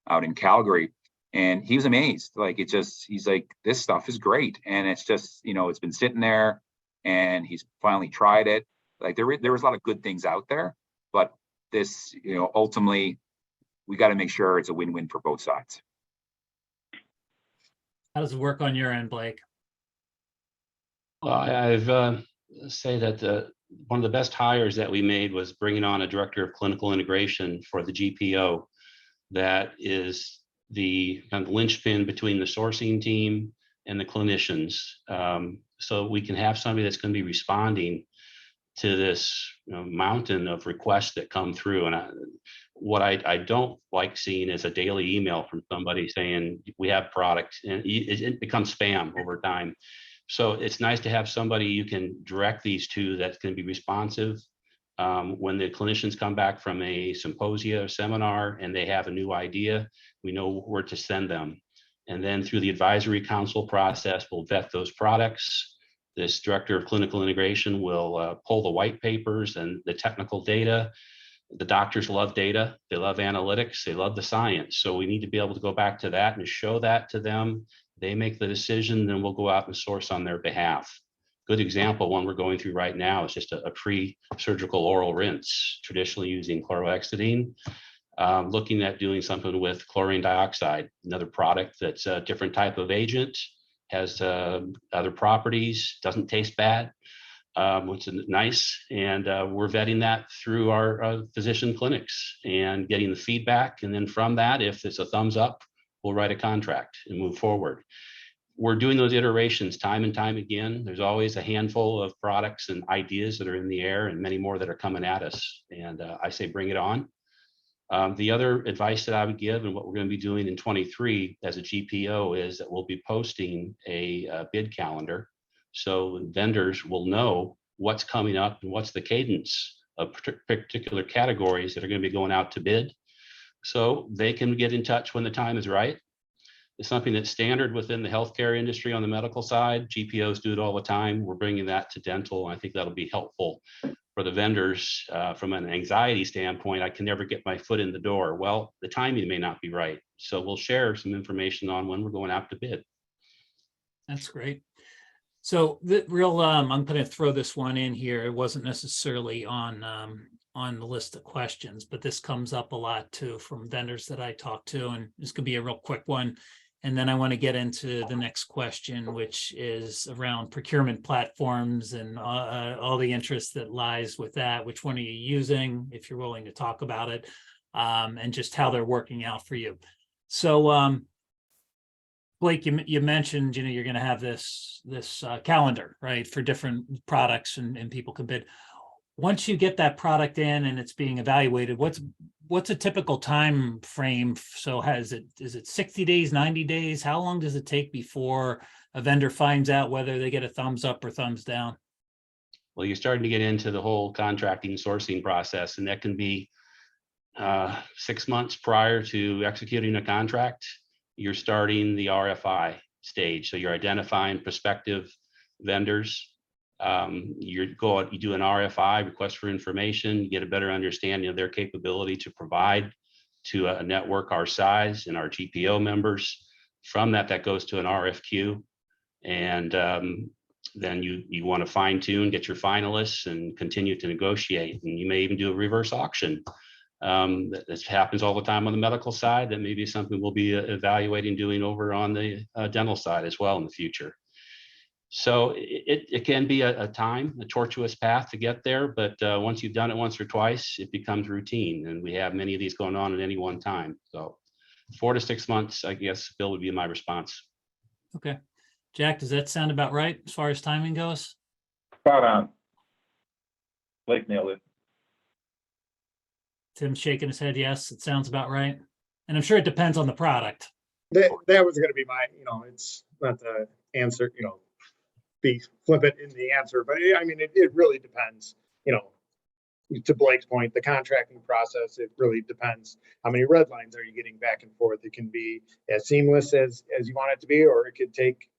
out in Calgary, and he was amazed. He's like, this stuff is great. And it's just, it's been sitting there and he's finally tried it. Like there was a lot of good things out there, but this, ultimately we got to make sure it's a win-win for both sides. How does it work on your end, Blake? Well, I've say that one of the best hires that we made was bringing on a director of clinical integration for the GPO. That is the kind of linchpin between the sourcing team and the clinicians. So we can have somebody that's going to be responding to this mountain of requests that come through. And what I don't like seeing is a daily email from somebody saying we have product, and it becomes spam over time. So it's nice to have somebody you can direct these to that's going to be responsive. When the clinicians come back from a symposia or seminar and they have a new idea, we know where to send them. And then through the advisory council process, we'll vet those products. This director of clinical integration will pull the white papers and the technical data. The doctors love data, they love analytics, they love the science. So we need to be able to go back to that and show that to them. They make the decision, then we'll go out and source on their behalf. Good example, one we're going through right now is just a pre-surgical oral rinse, traditionally using chlorhexidine. Looking at doing something with chlorine dioxide, another product that's a different type of agent, has other properties, doesn't taste bad, which is nice. And we're vetting that through our physician clinics and getting the feedback. And then from that, if it's a thumbs up, we'll write a contract and move forward. We're doing those iterations time and time again. There's always a handful of products and ideas that are in the air and many more that are coming at us. And I say, bring it on. The other advice that I would give and what we're going to be doing in 23 as a GPO is that we'll be posting a bid calendar. So vendors will know what's coming up and what's the cadence of particular categories that are going to be going out to bid. So they can get in touch when the time is right. It's something that's standard within the healthcare industry on the medical side. GPOs do it all the time. We're bringing that to dental. And I think that'll be helpful for the vendors from an anxiety standpoint. I can never get my foot in the door. Well, the timing may not be right. So we'll share some information on when we're going out to bid. That's great. So the real, I'm going to throw this one in here. It wasn't necessarily on the list of questions, but this comes up a lot too from vendors that I talk to, and this could be a real quick one. And then I want to get into the next question, which is around procurement platforms and all the interest that lies with that. Which one are you using, if you're willing to talk about it? and just how they're working out for you. So Blake, you mentioned, you're going to have this calendar, right, for different products, and people can bid. Once you get that product in and it's being evaluated, what's a typical time frame? So is it 60 days, 90 days? How long does it take before a vendor finds out whether they get a thumbs up or thumbs down? Well, you're starting to get into the whole contracting sourcing process, and that can be 6 months prior to executing a contract. You're starting the RFI stage. So you're identifying prospective vendors. You do an RFI, request for information, you get a better understanding of their capability to provide to a network our size and our GPO members. From that goes to an RFQ. And then you want to fine tune, get your finalists and continue to negotiate. And you may even do a reverse auction. This happens all the time on the medical side. That may be something we'll be evaluating doing over on the dental side as well in the future. So it can be a tortuous path to get there, but once you've done it once or twice, it becomes routine. And we have many of these going on at any one time. So 4 to 6 months, I guess, Bill, would be my response. Okay. Jack, does that sound about right as far as timing goes? Spot on. Blake nailed it. Tim's shaking his head. Yes, it sounds about right. And I'm sure it depends on the product. That was going to be my, it's not the answer, be flippant in the answer, but I mean, it really depends, to Blake's point, the contracting process, it really depends. How many red lines are you getting back and forth? It can be as seamless as you want it to be, or it could take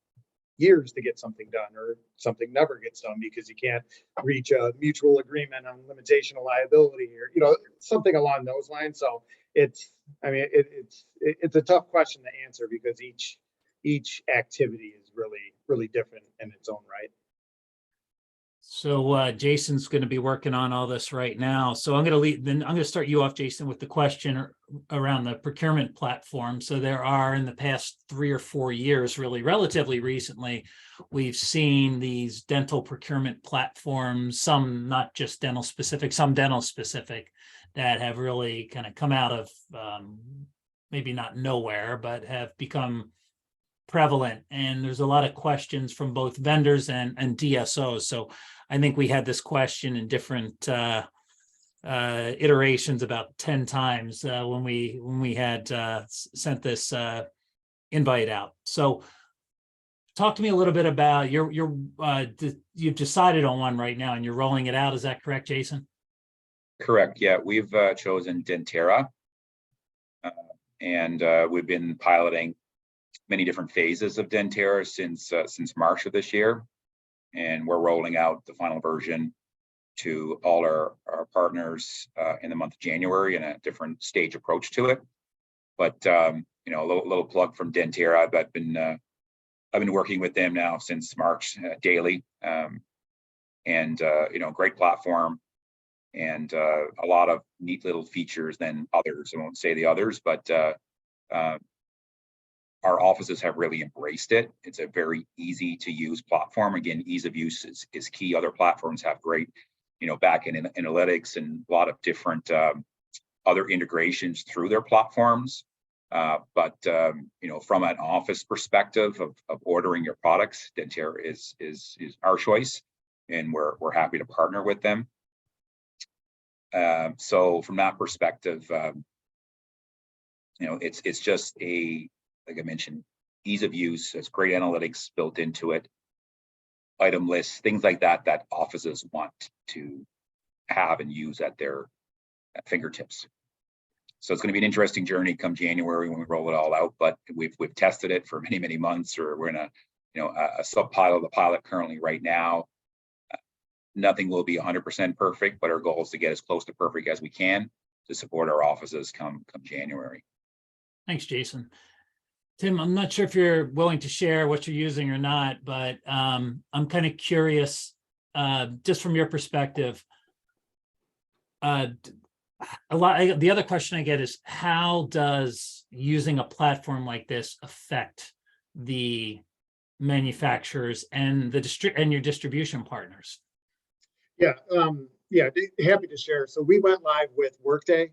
years to get something done, or something never gets done because you can't reach a mutual agreement on limitation of liability, or something along those lines. So it's a tough question to answer because each activity is really different in its own right. So Jason's going to be working on all this right now. So I'm going to start you off, Jason, with the question around the procurement platform. So there are, in the past 3 or 4 years, really relatively recently, we've seen these dental procurement platforms, some not just dental specific, some dental specific, that have really kind of come out of maybe not nowhere, but have become prevalent. And there's a lot of questions from both vendors and DSOs. So I think we had this question in different iterations about 10 times when we had sent this invite out. So talk to me a little bit about you've decided on one right now and you're rolling it out. Is that correct, Jason? Correct. Yeah, we've chosen Dentera, and we've been piloting many different phases of Dentera since March of this year, and we're rolling out the final version to all our partners in the month of January in a different stage approach to it. But a little plug from Dentera. I've been working with them now since March daily, and great platform, and a lot of neat little features than others. I won't say the others, but our offices have really embraced it. It's a very easy to use platform. Again, ease of use is key. Other platforms have great, back-end analytics and a lot of different other integrations through their platforms. But from an office perspective of ordering your products, Dentera is our choice, and we're happy to partner with them. So from that perspective, it's just like I mentioned, ease of use. It's great analytics built into it, item lists, things like that offices want to have and use at their fingertips. So it's going to be an interesting journey come January when we roll it all out. But we've tested it for many months, or we're in a sub-pilot of the pilot currently right now. Nothing will be 100% perfect, but our goal is to get as close to perfect as we can to support our offices come January. Thanks, Jason. Tim, I'm not sure if you're willing to share what you're using or not, but I'm kind of curious, just from your perspective. The other question I get is, how does using a platform like this affect the manufacturers and your distribution partners? Yeah, happy to share. So we went live with Workday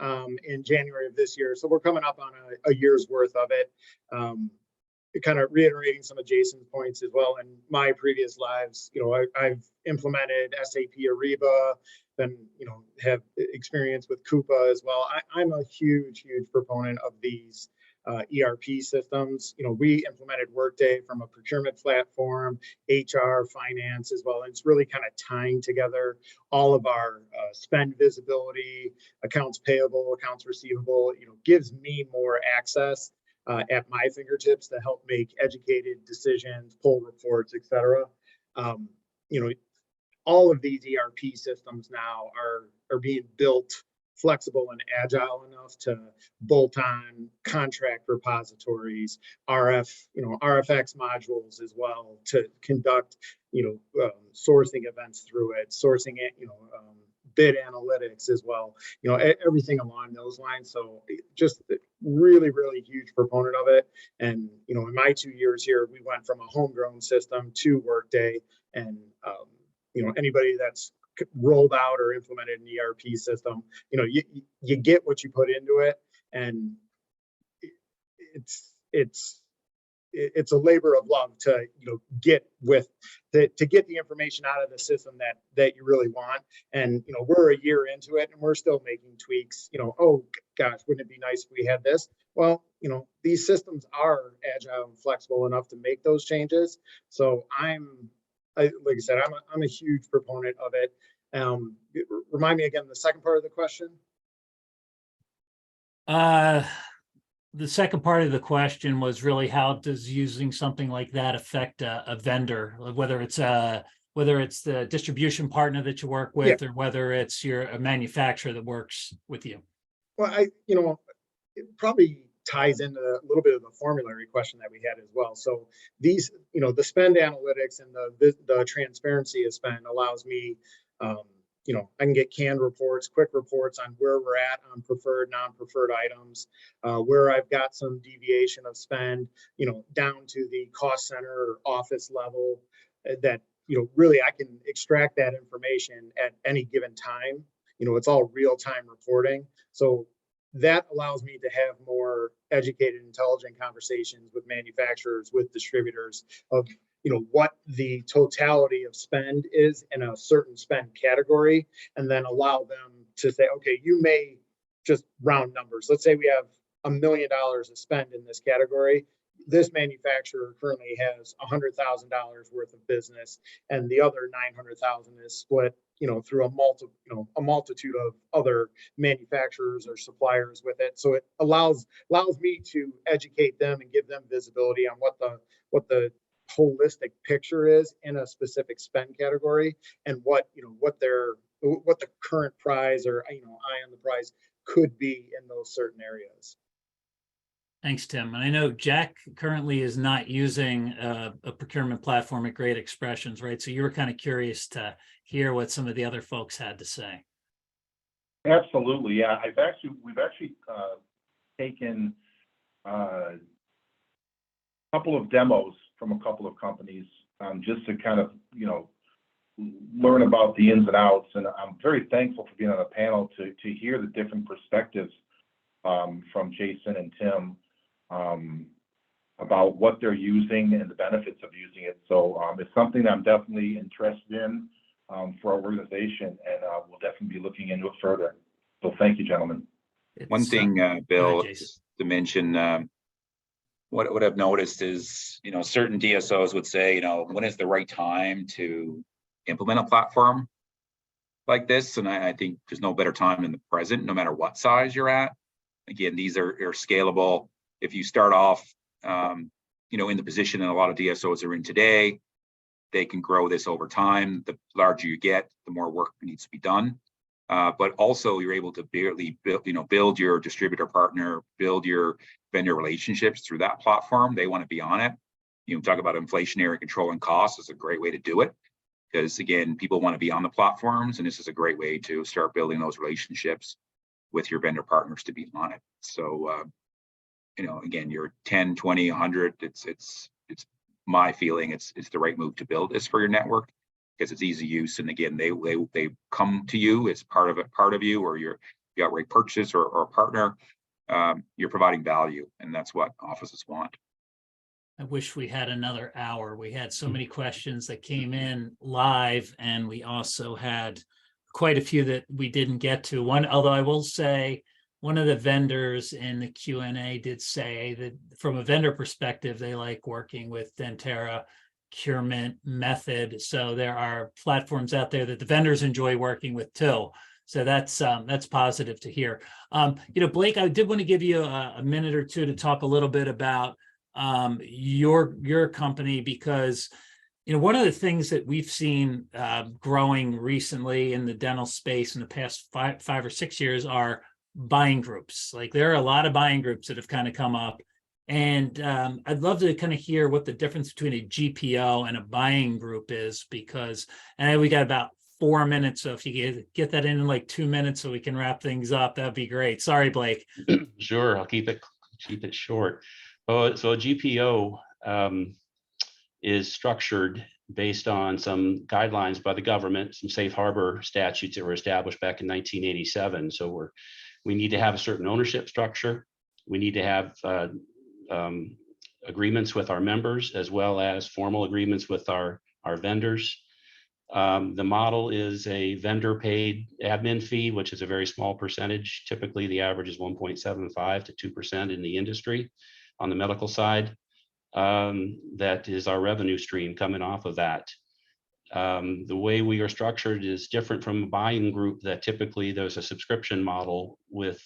in January of this year. So we're coming up on a year's worth of it. Kind of reiterating some of Jason's points as well. In my previous lives, I've implemented SAP Ariba, then, have experience with Coupa as well. I'm a huge proponent of these ERP systems. We implemented Workday from a procurement platform, HR, finance as well. And it's really kind of tying together all of our spend visibility, accounts payable, accounts receivable, gives me more access at my fingertips to help make educated decisions, pull reports, et cetera. All of these ERP systems now are being built flexible and agile enough to bolt on contract repositories, RFX modules as well to conduct, sourcing events through it, sourcing it, bid analytics as well, everything along those lines. So just really huge proponent of it. And, in my 2 years here, we went from a homegrown system to Workday, and, anybody that's rolled out or implemented an ERP system, you get what you put into it, and it's a labor of love to get to get the information out of the system that you really want. And we're a year into it and we're still making tweaks. Oh gosh, wouldn't it be nice if we had this? Well, these systems are agile and flexible enough to make those changes. So like I said, I'm a huge proponent of it. Remind me again the second part of the question. The second part of the question was really how does using something like that affect a vendor, whether it's the distribution partner that you work with, or whether it's a manufacturer that works with you. Well, it probably ties into a little bit of the formulary question that we had as well. So these, the spend analytics and the transparency of spend allows me, I can get canned reports, quick reports on where we're at on preferred, non-preferred items, where I've got some deviation of spend, down to the cost center or office level that, really I can extract that information at any given time. It's all real-time reporting. So that allows me to have more educated, intelligent conversations with manufacturers, with distributors of, what the totality of spend is in a certain spend category, and then allow them to say, okay, you may just round numbers. Let's say we have $1 million of spend in this category. This manufacturer currently has $100,000 worth of business, and the other $900,000 is split, through a multitude of other manufacturers or suppliers with it. So it allows me to educate them and give them visibility on what the holistic picture is in a specific spend category, and what the current price or eye on the price could be in those certain areas. Thanks, Tim. And I know Jack currently is not using a procurement platform at Great Expressions, right? So you were kind of curious to hear what some of the other folks had to say. Absolutely, yeah. We've actually taken a couple of demos from a couple of companies just to kind of learn about the ins and outs. And I'm very thankful for being on a panel to hear the different perspectives from Jason and Tim about what they're using and the benefits of using it. So it's something that I'm definitely interested in for our organization, and we'll definitely be looking into it further. So thank you, gentlemen. One thing, Bill, just to mention, what I've noticed is, certain DSOs would say, when is the right time to implement a platform like this? And I think there's no better time than the present, no matter what size you're at. Again, these are scalable. If you start off, in the position that a lot of DSOs are in today, they can grow this over time. The larger you get, the more work needs to be done. But also you're able to build your distributor partner, build your vendor relationships through that platform. They want to be on it. Talk about inflationary control and costs is a great way to do it, because again, people want to be on the platforms, and this is a great way to start building those relationships with your vendor partners to be on it. So, again, you're 10, 20, 100, it's my feeling it's the right move to build this for your network, because it's easy use. And again, they come to you as part of you, or you outright purchase or partner, you're providing value, and that's what offices want. I wish we had another hour. We had so many questions that came in live, and we also had quite a few that we didn't get to. One, although I will say, one of the vendors in the Q&A did say that from a vendor perspective, they like working with Dentera, Procurement, Method. So there are platforms out there that the vendors enjoy working with too. So that's positive to hear. Blake, I did want to give you a minute or two to talk a little bit about your company, because one of the things that we've seen growing recently in the dental space in the past five or 6 years are buying groups. Like, there are a lot of buying groups that have kind of come up, and I'd love to kind of hear what the difference between a GPO and a buying group is, because we got about 4 minutes, so if you get that in like 2 minutes so we can wrap things up, that'd be great. Sorry, Blake. Sure, I'll keep it short. So a GPO is structured based on some guidelines by the government, some safe harbor statutes that were established back in 1987. So we need to have a certain ownership structure. We need to have agreements with our members, as well as formal agreements with our vendors. The model is a vendor paid admin fee, which is a very small percentage. Typically, the average is 1.75 to 2% in the industry on the medical side. That is our revenue stream coming off of that. The way we are structured is different from a buying group that typically there's a subscription model with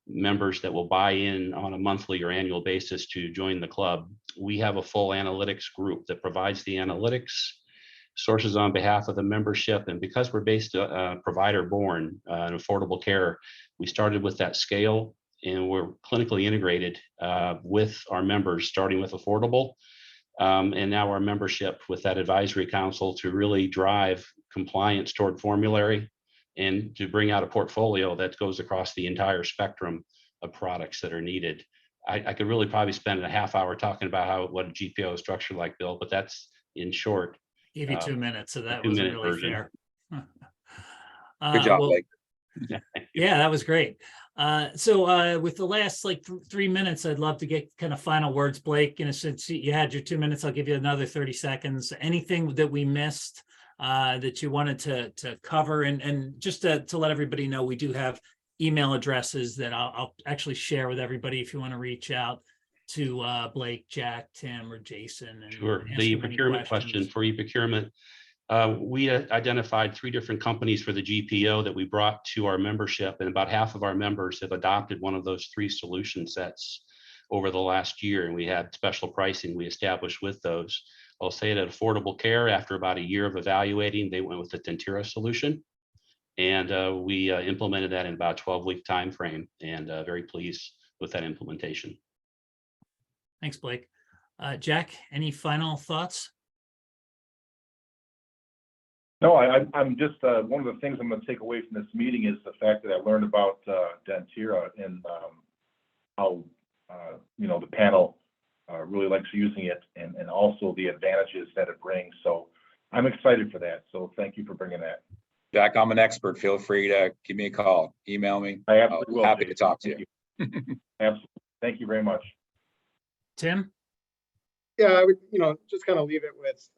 members that will buy in on a monthly or annual basis to join the club. We have a full analytics group that provides the analytics sources on behalf of the membership. And because we're based provider born and affordable care, we started with that scale, and we're clinically integrated with our members, starting with affordable. And now our membership with that advisory council to really drive compliance toward formulary and to bring out a portfolio that goes across the entire spectrum of products that are needed. I could really probably spend a half hour talking about what a GPO is structured like, Bill, but that's in short. Give you 2 minutes, so that wasn't really version. fair. Good job, Blake. Yeah, that was great. So with the last 3 minutes, I'd love to get kind of final words, Blake. Since you had your 2 minutes, I'll give you another 30 seconds. Anything that we missed that you wanted to cover, and just to let everybody know, we do have email addresses that I'll actually share with everybody if you want to reach out to Blake, Jack, Tim, or Jason. And sure. The procurement question for e-procurement. We identified 3 different companies for the GPO that we brought to our membership, and about half of our members have adopted one of those 3 solution sets over the last year, and we had special pricing we established with those. I'll say that Affordable Care, after about a year of evaluating, they went with the Dentera solution, and we implemented that in about a 12-week time frame, and very pleased with that implementation. Thanks, Blake. Jack, any final thoughts? No, I'm just, one of the things I'm going to take away from this meeting is the fact that I learned about Dentera and how, the panel really likes using it, and also the advantages that it brings. So I'm excited for that. So thank you for bringing that. Jack, I'm an expert. Feel free to give me a call, email me. I absolutely will. Happy to talk to you. Absolutely. Thank you very much. Tim? Yeah, I would, just kind of leave it with,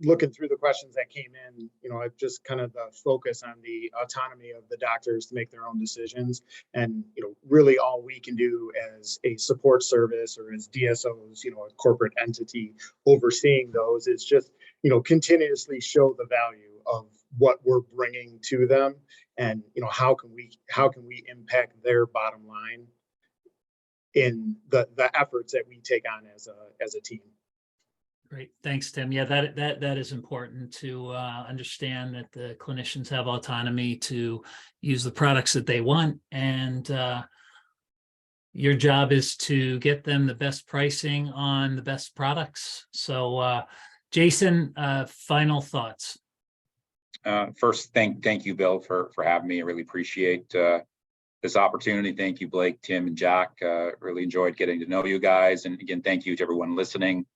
looking through the questions that came in, I've just kind of the focus on the autonomy of the doctors to make their own decisions. And, really all we can do as a support service or as DSOs, a corporate entity overseeing those is just, continuously show the value of what we're bringing to them, and, how can we impact their bottom line in the efforts that we take on as a team. Great, thanks, Tim. Yeah, that is important to understand that the clinicians have autonomy to use the products that they want, and your job is to get them the best pricing on the best products. So, Jason, final thoughts. First, thank you, Bill, for having me. I really appreciate this opportunity. Thank you, Blake, Tim, and Jack. Really enjoyed getting to know you guys. And again, thank you to everyone listening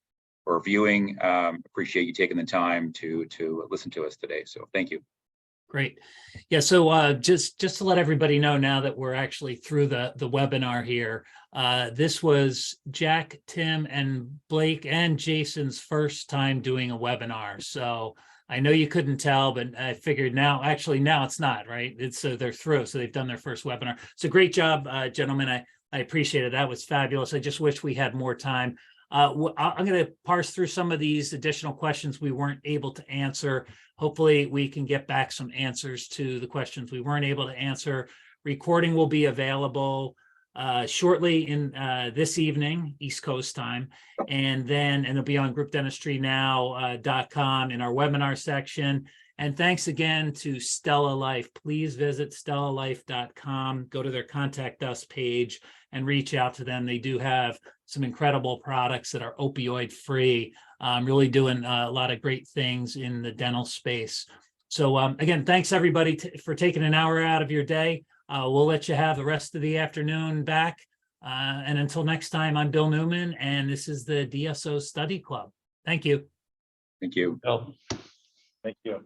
or viewing. Appreciate you taking the time to listen to us today. So thank you. Great. Yeah, so just to let everybody know now that we're actually through the webinar here, this was Jack, Tim, and Blake and Jason's first time doing a webinar. So I know you couldn't tell, but I figured now it's not, right? It's they're through, so they've done their first webinar. So great job, gentlemen. I appreciate it. That was fabulous. I just wish we had more time. I'm going to parse through some of these additional questions we weren't able to answer. Hopefully we can get back some answers to the questions we weren't able to answer. Recording will be available shortly in this evening, East Coast time, and it'll be on groupdentistrynow.com in our webinar section. And thanks again to Stella Life. Please visit stellalife.com, go to their contact us page and reach out to them. They do have some incredible products that are opioid free, really doing a lot of great things in the dental space. So again, thanks everybody for taking an hour out of your day. We'll let you have the rest of the afternoon back. And until next time, I'm Bill Newman, and this is the DSO Study Club. Thank you. Thank you. Bill. Thank you.